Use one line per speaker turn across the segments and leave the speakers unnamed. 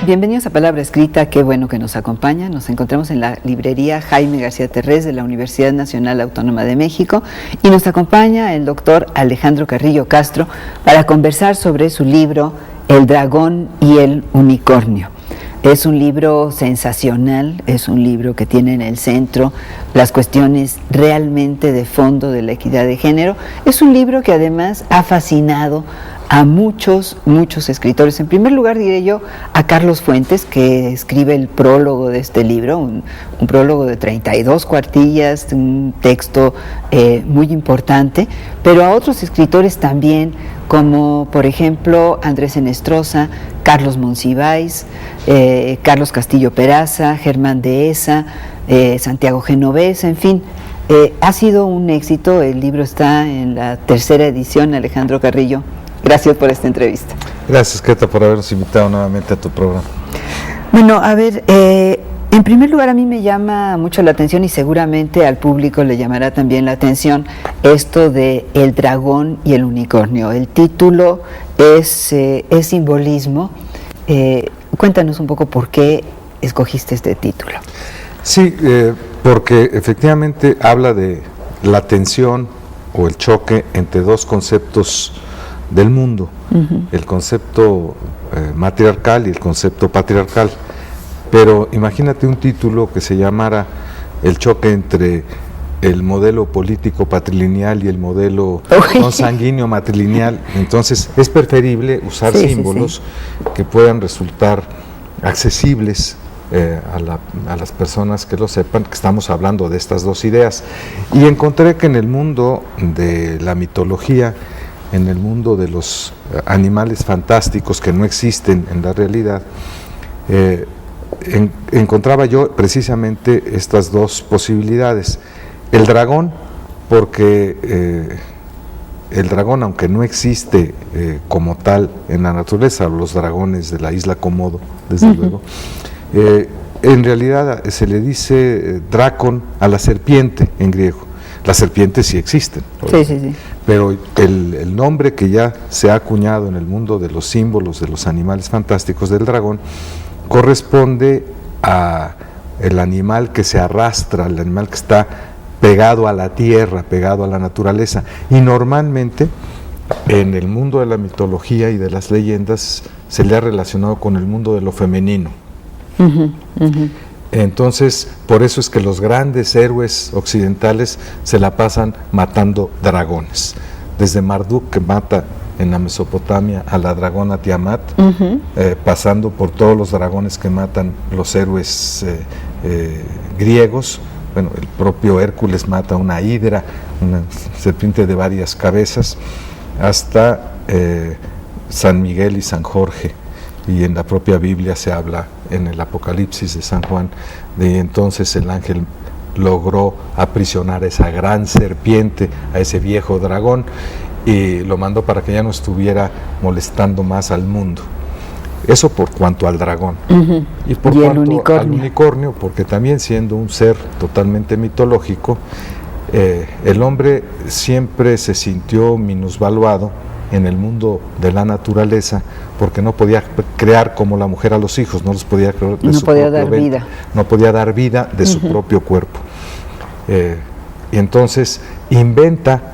Bienvenidos a Palabra Escrita, qué bueno que nos acompaña. Nos encontramos en la librería Jaime García Terrés de la Universidad Nacional Autónoma de México y nos acompaña el doctor Alejandro Carrillo Castro para conversar sobre su libro El dragón y el unicornio. Es un libro sensacional, es un libro que tiene en el centro las cuestiones realmente de fondo de la equidad de género. Es un libro que además ha fascinado a muchos escritores. En primer lugar diré yo a Carlos Fuentes, que escribe el prólogo de este libro, un prólogo de 32 cuartillas, un texto muy importante, pero a otros escritores también, como por ejemplo Andrés Enestrosa, Carlos Monsiváis, Carlos Castillo Peraza, Germán Dehesa, Santiago Genovesa, en fin. Ha sido un éxito, el libro está en la tercera edición. Alejandro Carrillo, gracias por esta entrevista.
Gracias, Greta, por habernos invitado nuevamente a tu programa.
Bueno, a ver, en primer lugar a mí me llama mucho la atención y seguramente al público le llamará también la atención esto de El dragón y el unicornio. El título es simbolismo. Cuéntanos un poco por qué escogiste este título.
Sí, porque efectivamente habla de la tensión o el choque entre dos conceptos del mundo, el concepto matriarcal y el concepto patriarcal. Pero imagínate un título que se llamara El choque entre el modelo político patrilineal y el modelo consanguíneo matrilineal. Entonces es preferible usar símbolos que puedan resultar accesibles a las personas que lo sepan, que estamos hablando de estas dos ideas. Y encontré que en el mundo de la mitología, en el mundo de los animales fantásticos que no existen en la realidad, encontraba yo precisamente estas dos posibilidades. El dragón, porque el dragón, aunque no existe como tal en la naturaleza, los dragones de la isla Komodo, desde luego, en realidad se le dice dracon a la serpiente en griego. Las serpientes sí existen, pero el nombre que ya se ha acuñado en el mundo de los símbolos de los animales fantásticos del dragón corresponde a el animal que se arrastra, el animal que está pegado a la tierra, pegado a la naturaleza, y normalmente en el mundo de la mitología y de las leyendas se le ha relacionado con el mundo de lo femenino. Entonces, por eso es que los grandes héroes occidentales se la pasan matando dragones. Desde Marduk, que mata en la Mesopotamia a la dragona Tiamat, pasando por todos los dragones que matan los héroes griegos. Bueno, el propio Hércules mata una hidra, una serpiente de varias cabezas, hasta San Miguel y San Jorge. Y en la propia Biblia se habla, en el Apocalipsis de San Juan, de entonces el ángel logró aprisionar a esa gran serpiente, a ese viejo dragón, y lo mandó para que ya no estuviera molestando más al mundo. Eso por cuanto al dragón. Y por cuanto al unicornio, porque también siendo un ser totalmente mitológico, el hombre siempre se sintió minusvaluado en el mundo de la naturaleza, porque no podía crear como la mujer a los hijos, no los podía crear de su propio vientre, no podía dar vida de su propio cuerpo. Y entonces inventa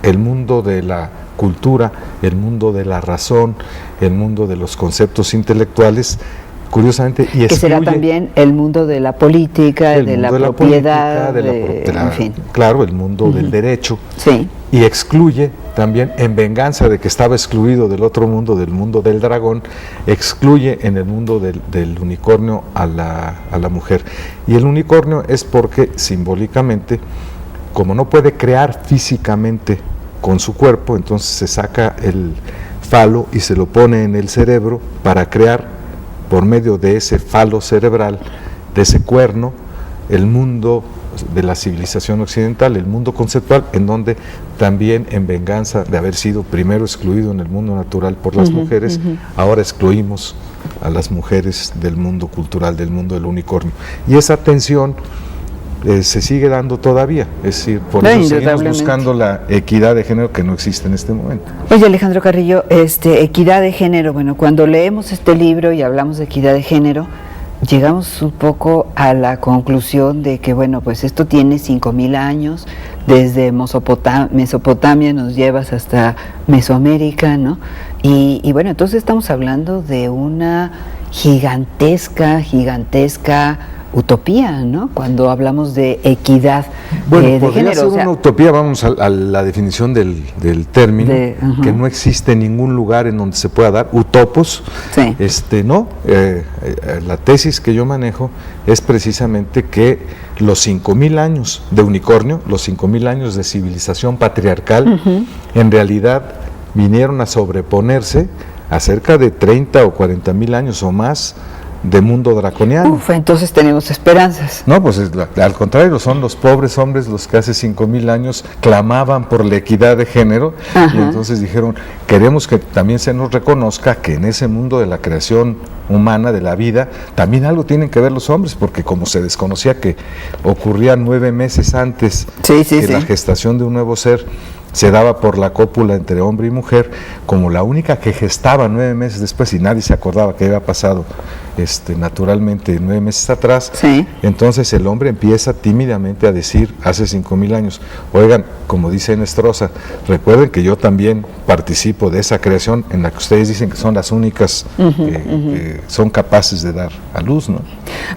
el mundo de la cultura, el mundo de la razón, el mundo de los conceptos intelectuales, curiosamente, y
que será también el mundo de la política, de la propiedad,
en fin. Claro, el mundo del derecho, y excluye también, en venganza de que estaba excluido del otro mundo, del mundo del dragón, excluye en el mundo del unicornio a la mujer. Y el unicornio es porque simbólicamente, como no puede crear físicamente con su cuerpo, entonces se saca el falo y se lo pone en el cerebro para crear, por medio de ese falo cerebral, de ese cuerno, el mundo de la civilización occidental, el mundo conceptual, en donde también, en venganza de haber sido primero excluido en el mundo natural por las mujeres, ahora excluimos a las mujeres del mundo cultural, del mundo del unicornio. Y esa tensión se sigue dando todavía, es decir, por eso seguimos buscando la equidad de género que no existe en este momento.
Oye, Alejandro Carrillo, equidad de género, bueno, cuando leemos este libro y hablamos de equidad de género, llegamos un poco a la conclusión de que, bueno, pues esto tiene 5,000 años, desde Mesopotamia nos llevas hasta Mesoamérica, ¿no? Y bueno, entonces estamos hablando de una gigantesca utopía, ¿no? Cuando hablamos de equidad de
podría
género.
Ser una utopía, vamos a la definición del término, que no existe ningún lugar en donde se pueda dar, utopos,
sí.
No, la tesis que yo manejo es precisamente que los 5,000 años de unicornio, los 5,000 años de civilización patriarcal, en realidad vinieron a sobreponerse a cerca de 30 o 40,000 años o más de mundo draconiano.
Entonces tenemos esperanzas.
No, pues al contrario, son los pobres hombres los que hace 5,000 años clamaban por la equidad de género. Ajá. Y entonces dijeron, queremos que también se nos reconozca que en ese mundo de la creación humana, de la vida, también algo tienen que ver los hombres, porque como se desconocía que ocurría 9 meses antes la gestación de un nuevo ser, se daba por la cópula entre hombre y mujer, como la única que gestaba 9 meses después y nadie se acordaba que había pasado naturalmente 9 meses atrás, entonces el hombre empieza tímidamente a decir, hace 5,000 años, oigan, como dice Nestrosa, recuerden que yo también participo de esa creación en la que ustedes dicen que son las únicas que son capaces de dar a luz, ¿no?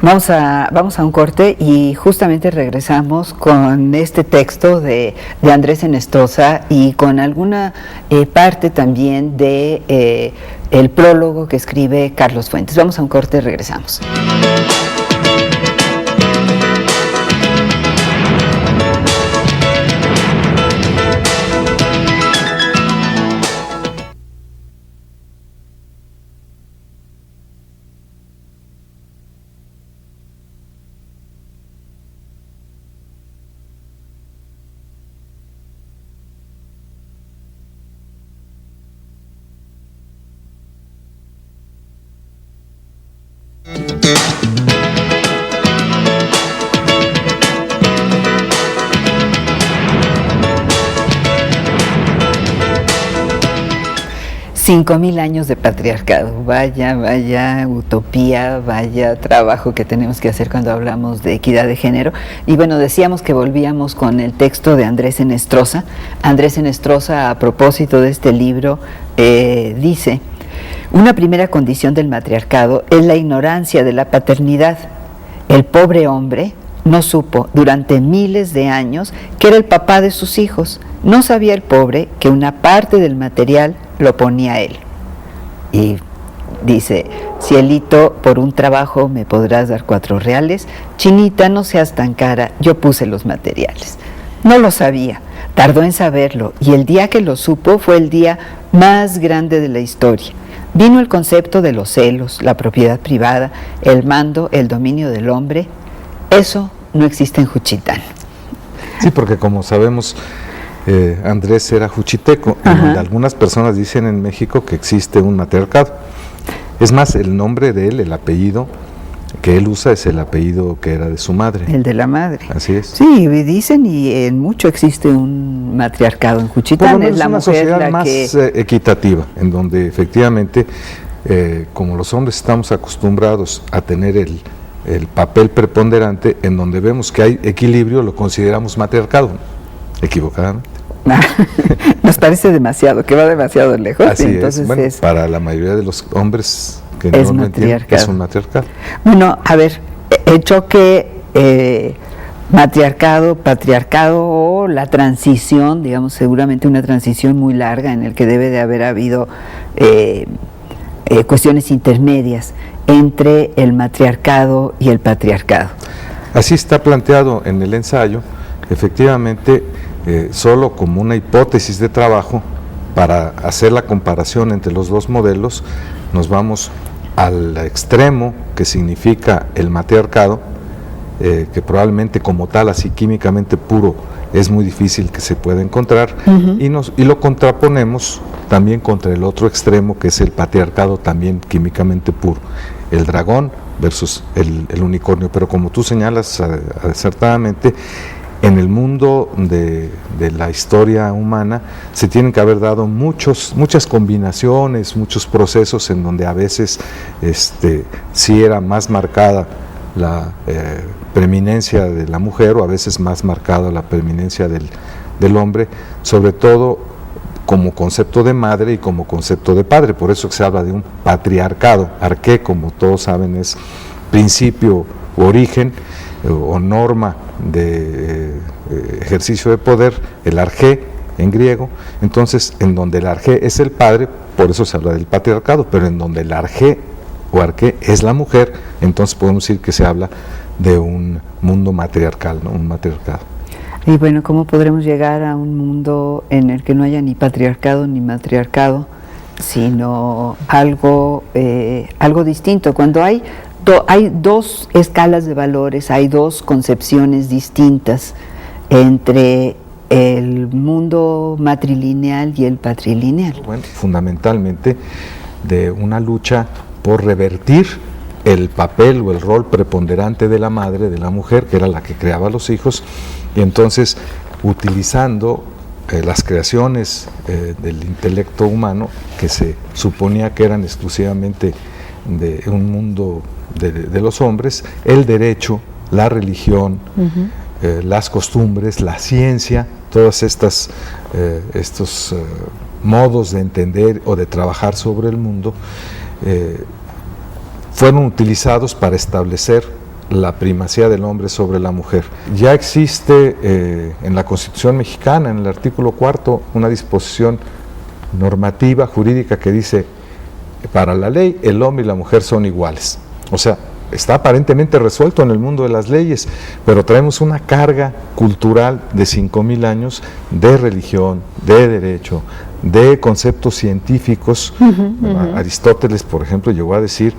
Vamos a un corte y justamente regresamos con este texto de Andrés Nestrosa y con alguna parte también de el prólogo que escribe Carlos Fuentes. Vamos a un corte y regresamos. $5,000 años de patriarcado, vaya utopía, vaya trabajo que tenemos que hacer cuando hablamos de equidad de género. Y bueno, decíamos que volvíamos con el texto de Andrés Nestrosa. Andrés Nestrosa, a propósito de este libro, dice: una primera condición del matriarcado es la ignorancia de la paternidad. El pobre hombre no supo durante miles de años que era el papá de sus hijos. No sabía el pobre que una parte del material lo ponía él. Y dice: cielito, por un trabajo me podrás dar 4 reales. Chinita, no seas tan cara, yo puse los materiales. No lo sabía, tardó en saberlo, y el día que lo supo fue el día más grande de la historia. Vino el concepto de los celos, la propiedad privada, el mando, el dominio del hombre. Eso no existe en Juchitán.
Sí, porque como sabemos, Andrés era juchiteco, y algunas personas dicen en México que existe un matriarcado. Es más, el nombre de él, el apellido que él usa es el apellido que era de su madre.
El de la madre.
Así es.
Sí, dicen, y en mucho existe un matriarcado en Juchitán.
Es la una sociedad más equitativa, en donde efectivamente, como los hombres estamos acostumbrados a tener el papel preponderante, en donde vemos que hay equilibrio, lo consideramos matriarcado, equivocadamente.
Nos parece demasiado, que va demasiado lejos.
Así entonces es. Bueno, para la mayoría de los hombres que
es
no lo entienden, es un matriarcado.
Bueno, a ver, el choque matriarcado, patriarcado, o la transición, digamos, seguramente una transición muy larga en el que debe de haber habido cuestiones intermedias entre el matriarcado y el patriarcado.
Así está planteado en el ensayo, efectivamente. Solo como una hipótesis de trabajo para hacer la comparación entre los dos modelos, nos vamos al extremo que significa el matriarcado, que probablemente como tal, así químicamente puro, es muy difícil que se pueda encontrar, y lo contraponemos también contra el otro extremo, que es el patriarcado también químicamente puro, el dragón versus el unicornio. Pero como tú señalas acertadamente, en el mundo de la historia humana se tienen que haber dado muchas combinaciones, muchos procesos en donde a veces sí era más marcada la preeminencia de la mujer, o a veces más marcada la preeminencia del hombre, sobre todo como concepto de madre y como concepto de padre. Por eso se habla de un patriarcado. Arqué, como todos saben, es principio u origen o norma de ejercicio de poder, el arjé en griego. Entonces, en donde el arjé es el padre, por eso se habla del patriarcado, pero en donde el arjé o arqué es la mujer, entonces podemos decir que se habla de un mundo matriarcal, ¿no? Un matriarcado.
Y bueno, ¿cómo podremos llegar a un mundo en el que no haya ni patriarcado ni matriarcado, sino algo distinto? Cuando hay dos escalas de valores, hay dos concepciones distintas entre el mundo matrilineal y el patrilineal.
Bueno, fundamentalmente de una lucha por revertir el papel o el rol preponderante de la madre, de la mujer, que era la que creaba a los hijos, y entonces utilizando las creaciones del intelecto humano, que se suponía que eran exclusivamente de un mundo de los hombres, el derecho, la religión, las costumbres, la ciencia, todos estos modos de entender o de trabajar sobre el mundo, fueron utilizados para establecer la primacía del hombre sobre la mujer. Ya existe en la Constitución mexicana, en el artículo 4, una disposición normativa jurídica que dice: para la ley el hombre y la mujer son iguales. O sea, está aparentemente resuelto en el mundo de las leyes, pero traemos una carga cultural de 5,000 años de religión, de derecho, de conceptos científicos. Aristóteles, por ejemplo, llegó a decir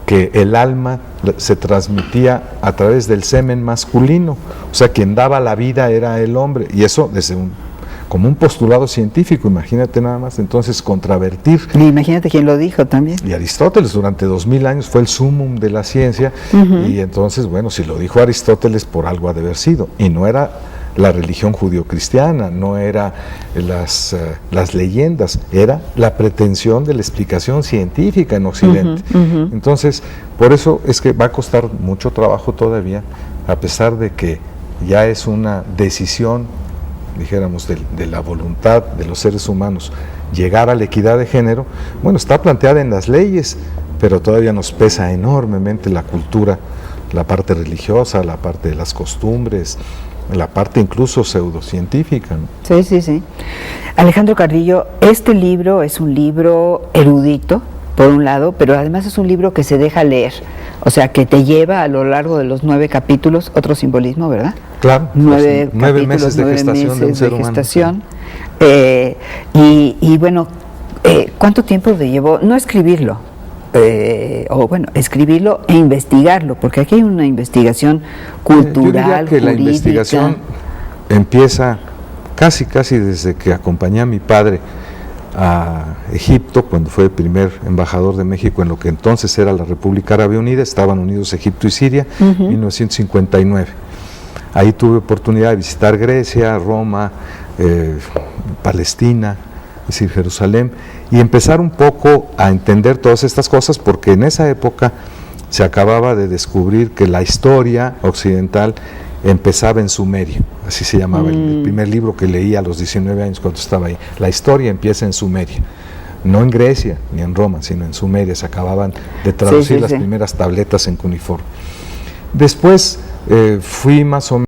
que el alma se transmitía a través del semen masculino, o sea, quien daba la vida era el hombre, y eso desde como un postulado científico, imagínate nada más. Entonces contravertir.
Y imagínate quién lo dijo también.
Y Aristóteles durante 2000 años fue el sumum de la ciencia, y entonces, bueno, si lo dijo Aristóteles, por algo ha de haber sido, y no era la religión judio-cristiana, no era las leyendas, era la pretensión de la explicación científica en Occidente. Entonces, por eso es que va a costar mucho trabajo todavía, a pesar de que ya es una decisión, dijéramos, de la voluntad de los seres humanos llegar a la equidad de género. Bueno, está planteada en las leyes, pero todavía nos pesa enormemente la cultura, la parte religiosa, la parte de las costumbres, la parte incluso pseudocientífica, ¿no?
Sí. Alejandro Carrillo, este libro es un libro erudito, por un lado, pero además es un libro que se deja leer, o sea, que te lleva a lo largo de los 9 capítulos, otro simbolismo, ¿verdad?
Claro,
9
meses de gestación de un ser humano.
Y bueno, ¿cuánto tiempo te llevó? No escribirlo, escribirlo e investigarlo, porque aquí hay una investigación cultural,
yo diría que
jurídica.
La investigación empieza casi desde que acompañé a mi padre a Egipto, cuando fue el primer embajador de México en lo que entonces era la República Árabe Unida. Estaban unidos Egipto y Siria, 1959. Ahí tuve oportunidad de visitar Grecia, Roma, Palestina, es decir, Jerusalén, y empezar un poco a entender todas estas cosas, porque en esa época se acababa de descubrir que la historia occidental empezaba en Sumeria, así se llamaba el primer libro que leí a los 19 años cuando estaba ahí. La historia empieza en Sumeria, no en Grecia ni en Roma, sino en Sumeria. Se acababan de traducir las primeras tabletas en cuneiforme. Después fui más o menos